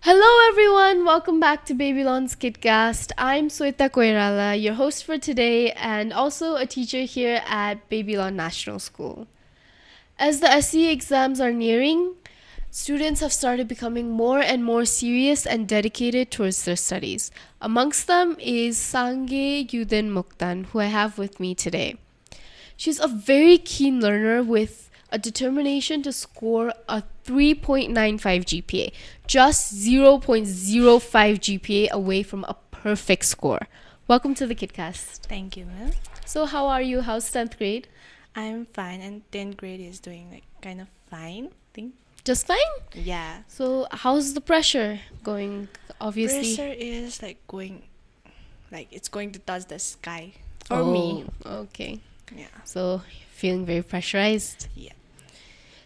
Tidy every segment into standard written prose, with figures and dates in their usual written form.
Hello everyone, welcome back to Babylon's Kidcast. I'm Sweta Koirala, your host for today and also a teacher here at Babylon National School. As the SE exams are nearing, students have started becoming more and more serious and dedicated towards their studies. Amongst them is Sange Uden Moktan, who I have with me today. She's a very keen learner with a determination to score a 3.95 GPA, just 0.05 GPA away from a perfect score. Welcome to the KidCast. Thank you, ma'am. So how are you? How's 10th grade? I'm fine, and 10th grade is doing kind of fine. Think. Just fine? Yeah. So how's the pressure going? Obviously. Pressure is going, it's going to touch the sky for me. Okay. Yeah. So feeling very pressurized. Yeah.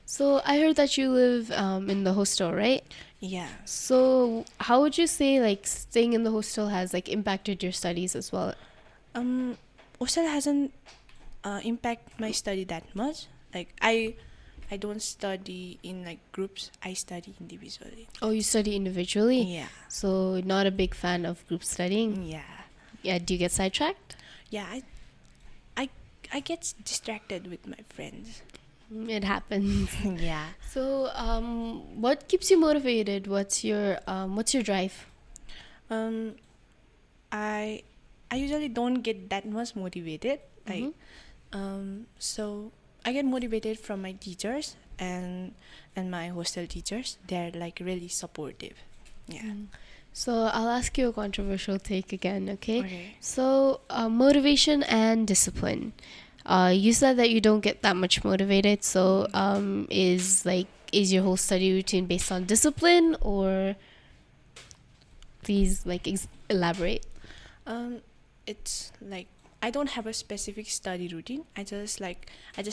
So I heard that you live in the hostel, right? Yeah. So how would you say staying in the hostel has impacted your studies as well? Hostel hasn't impact my study that much. I don't study in groups. I study individually. Oh, you study individually? Yeah. So not a big fan of group studying? Yeah. Yeah, do you get sidetracked? Yeah. I get distracted with my friends. It happens. Yeah. So, what keeps you motivated? What's your drive? I usually don't get that much motivated. Mhm. So I get motivated from my teachers and my hostel teachers. They're really supportive. Yeah. So I'll ask you a controversial take again, okay? Okay. So, motivation and discipline. You said that you don't get that much motivated. So, is your whole study routine based on discipline, or please elaborate? It's I don't have a specific study routine. I just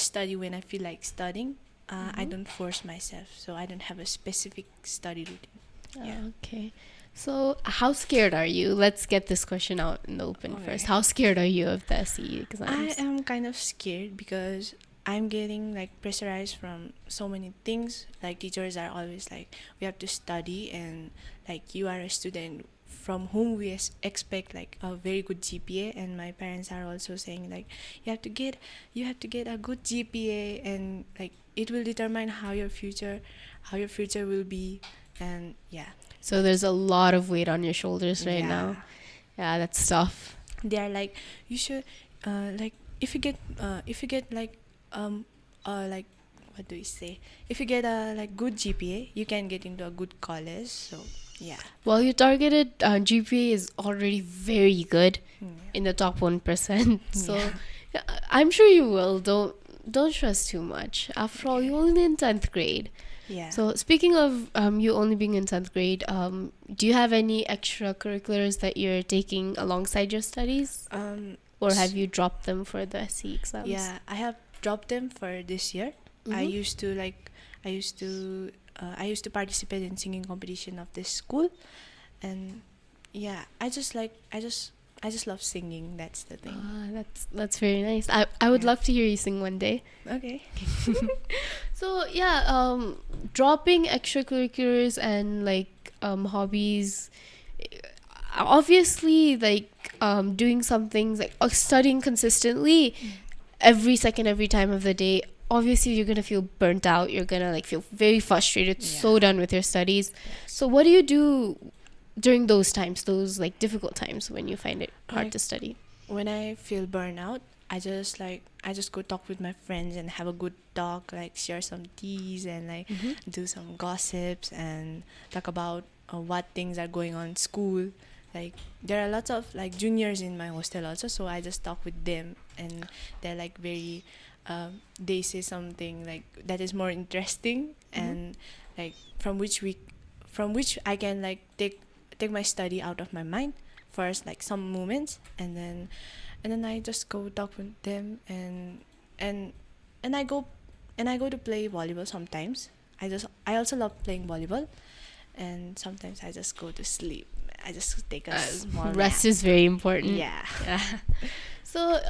study when I feel like studying. I don't force myself, so I don't have a specific study routine. Yeah. Okay. So, how scared are you? Let's get this question out in the open Okay. first. How scared are you of the SE I exams? am kind of scared because I'm getting pressurized from so many things. Teachers are always we have to study, and you are a student from whom we expect a very good GPA, and my parents are also saying you have to get a good GPA, and it will determine how your future will be. And yeah. So there's a lot of weight on your shoulders right now. Yeah, that's tough. They are you should if you get what do we say, if you get a good GPA, you can get into a good college. So yeah. Well, your targeted GPA is already very good in the top 1%. So yeah, I'm sure you will. Don't stress too much. After all, you're only in 10th grade. Yeah. So speaking of you only being in 10th grade, do you have any extracurriculars that you're taking alongside your studies? Or have you dropped them for the SE exams? Yeah, I have dropped them for this year. I used to participate in singing competition of this school, and yeah, I just love singing. That's the thing. That's very nice. I would love to hear you sing one day. Okay. So yeah, dropping extracurriculars and hobbies, obviously doing some things studying consistently every second, every time of the day. Obviously, you're gonna feel burnt out. You're gonna feel very frustrated, so done with your studies. So what do you do during those times, those difficult times when you find it hard to study? When I feel burnout, I just go talk with my friends and have a good talk, share some teas and do some gossips and talk about what things are going on in school. There are lots of juniors in my hostel also, so I just talk with them, and they're very they say something that is more interesting, and from which I can take my study out of my mind first, some moments, and then I just go talk with them, and I go to play volleyball sometimes. I also love playing volleyball, and sometimes I just go to sleep. I just take a small Rest nap. is very important. Yeah. So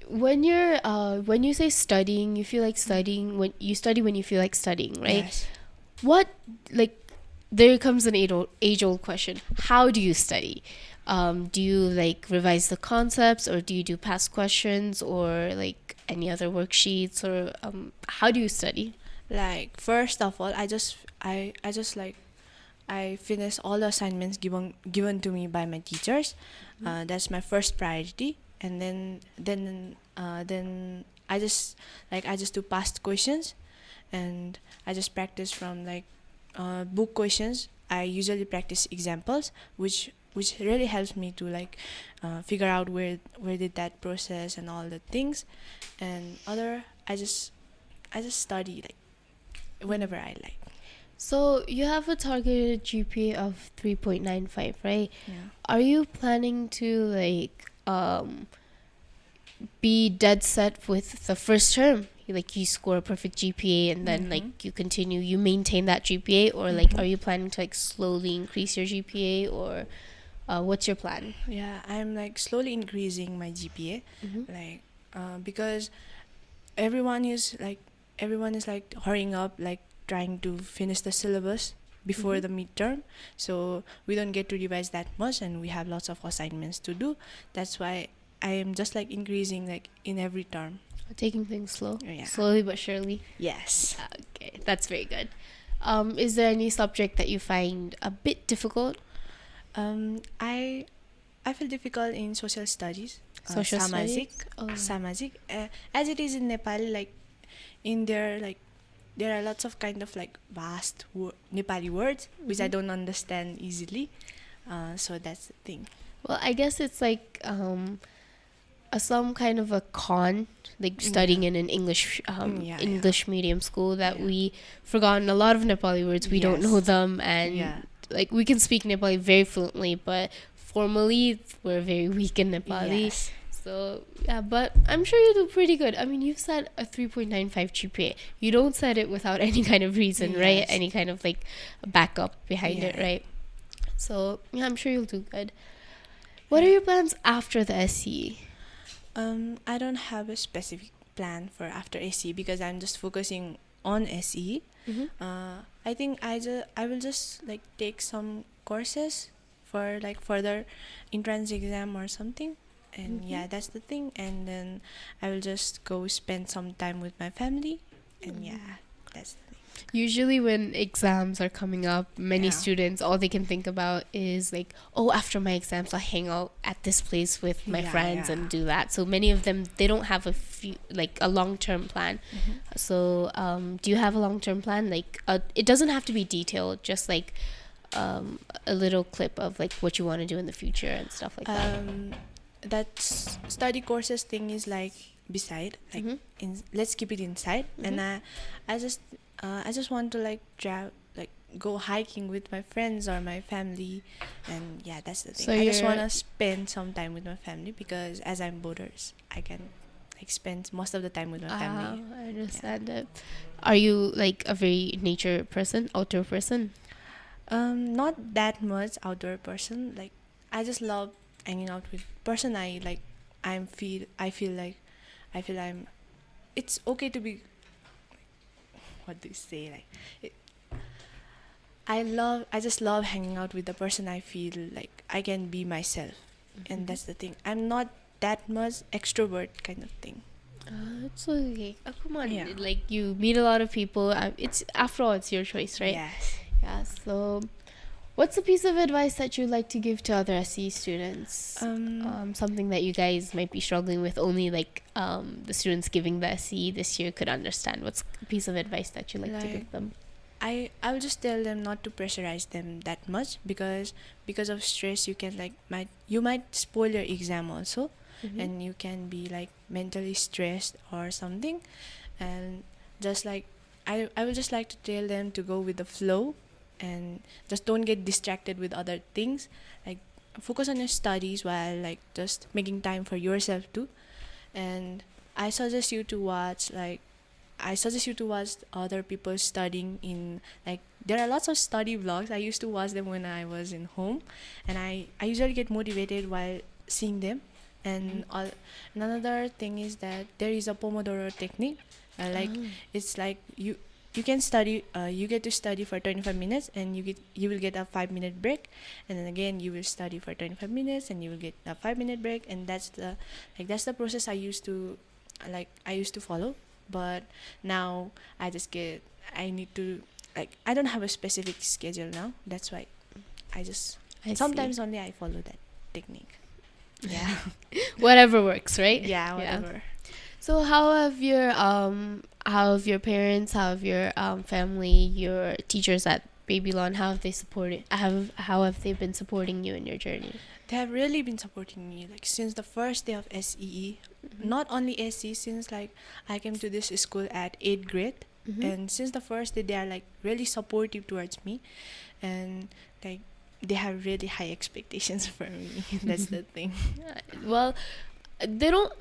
when you say studying, you feel like studying when you study when you feel like studying, right? Yes. What there comes an age-old question. How do you study? Do you like revise the concepts, or do you do past questions, or like any other worksheets, or how do you study? Like first of all, I just like I finish all the assignments given to me by my teachers. That's my first priority, and then I just do past questions, and I just practice from like book questions. I usually practice examples, which really helps me to like figure out where did that process and all the things, and other I just study like whenever I like. So you have a targeted GPA of 3.95, right? Yeah. Are you planning to like be dead set with the first term? Like you score a perfect GPA and then like you continue, you maintain that GPA, or like are you planning to like slowly increase your GPA, or what's your plan? Yeah, I'm like slowly increasing my GPA, like because everyone is like hurrying up, like trying to finish the syllabus before the midterm, so we don't get to revise that much, and we have lots of assignments to do. That's why I am just like increasing like in every term. Taking things slow, Yeah. slowly but surely. Yes. Okay, that's very good. Is there any subject that you find a bit difficult? I feel difficult in social studies. Social Samajik, studies? Oh. Samajik, as it is in Nepal, like in there, like there are lots of kind of like vast Nepali words which I don't understand easily. So that's the thing. Well, I guess it's like some kind of a con, like studying in an English English medium school, that we forgotten a lot of Nepali words. We don't know them, and like we can speak Nepali very fluently, but formally we're very weak in Nepali. Yes. So yeah, but I'm sure you do pretty good. I mean, you've set a 3.95 GPA. You don't set it without any kind of reason, right? Any kind of like backup behind it, right? So yeah, I'm sure you'll do good. What are your plans after the SE? I don't have a specific plan for after SE because I'm just focusing on SE. I think I will just like take some courses for like further entrance exam or something. And yeah, that's the thing. And then I will just go spend some time with my family. And yeah, that's the thing. Usually when exams are coming up, many students, all they can think about is like, oh, after my exams, I'll hang out at this place with my friends and do that. So many of them, they don't have a long-term plan. So do you have a long-term plan? Like it doesn't have to be detailed, just like a little clip of like what you want to do in the future and stuff like that. That study courses thing is like beside, like let's keep it inside. And I just want to like go hiking with my friends or my family, and yeah, that's the thing. So I just want to spend some time with my family because as I'm borders, I can like spend most of the time with my family. I understand that. Are you like a very nature person, outdoor person? Not that much outdoor person. Like I just love hanging out with person I like. I feel I'm. It's okay to be. What do you say? Like, I just love hanging out with the person I feel like I can be myself, and that's the thing. I'm not that much extrovert kind of thing. It's okay. Come on, like you meet a lot of people. It's after all, it's your choice, right? Yes. Yeah. So, what's a piece of advice that you'd like to give to other SE students? Something that you guys might be struggling with, only like the students giving the SE this year could understand. What's a piece of advice that you'd like to give them? I will just tell them not to pressurize them that much because of stress you can you might spoil your exam also, and you can be like mentally stressed or something, and just like I will just like to tell them to go with the flow and just don't get distracted with other things. Like focus on your studies while like just making time for yourself too. And I suggest you to watch other people studying in like there are lots of study vlogs. I used to watch them when I was in home, and I usually get motivated while seeing them. And another thing is that there is a Pomodoro technique. It's like you can study. You get to study for 25 minutes, and you will get a 5-minute break, and then again you will study for 25 minutes, and you will get a 5-minute break, and that's the process I used to follow. But now I need to, I don't have a specific schedule now. That's why I just I sometimes only I follow that technique. Yeah. whatever works, right? Yeah, whatever. So how have your parents, how have your family, your teachers at Babylon, how have they been supporting you in your journey? They have really been supporting me since the first day of SEE. Not only SE, since I came to this school at 8th grade, and since the first day they are really supportive towards me, and they have really high expectations for me. That's the thing. Well, they don't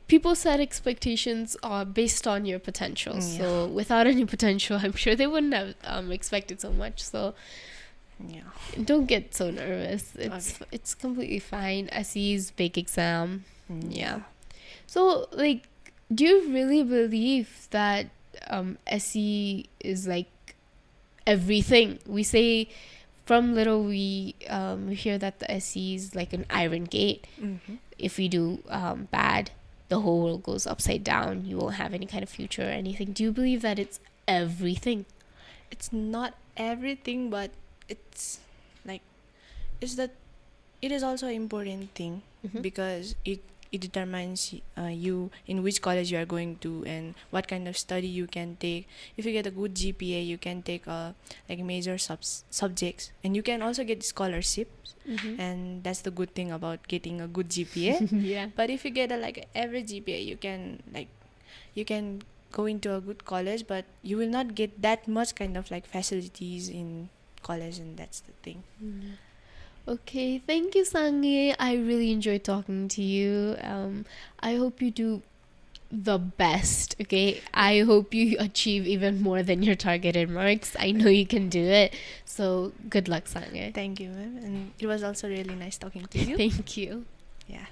people set expectations based on your potential. So without any potential, I'm sure they wouldn't have expected so much. So Yeah. don't get so nervous. Okay. It's completely fine. SE's big exam. Yeah. So do you really believe that SE is everything? We say from little we hear that the SE is like an iron gate. If we do bad, the whole world goes upside down. You won't have any kind of future or anything. Do you believe that it's everything? It's not everything, but it's is that it is also an important thing, because it determines you in which college you are going to and what kind of study you can take. If you get a good GPA, you can take major subjects, and you can also get scholarships. And that's the good thing about getting a good GPA. Yeah. But if you get a average GPA, you can go into a good college, but you will not get that much kind of facilities in college, and that's the thing. Okay, thank you, Sange. I really enjoyed talking to you. I hope you do the best, okay? I hope you achieve even more than your targeted marks. I know you can do it. So, good luck, Sange. Thank you, ma'am. And it was also really nice talking to you. Thank you. Yeah.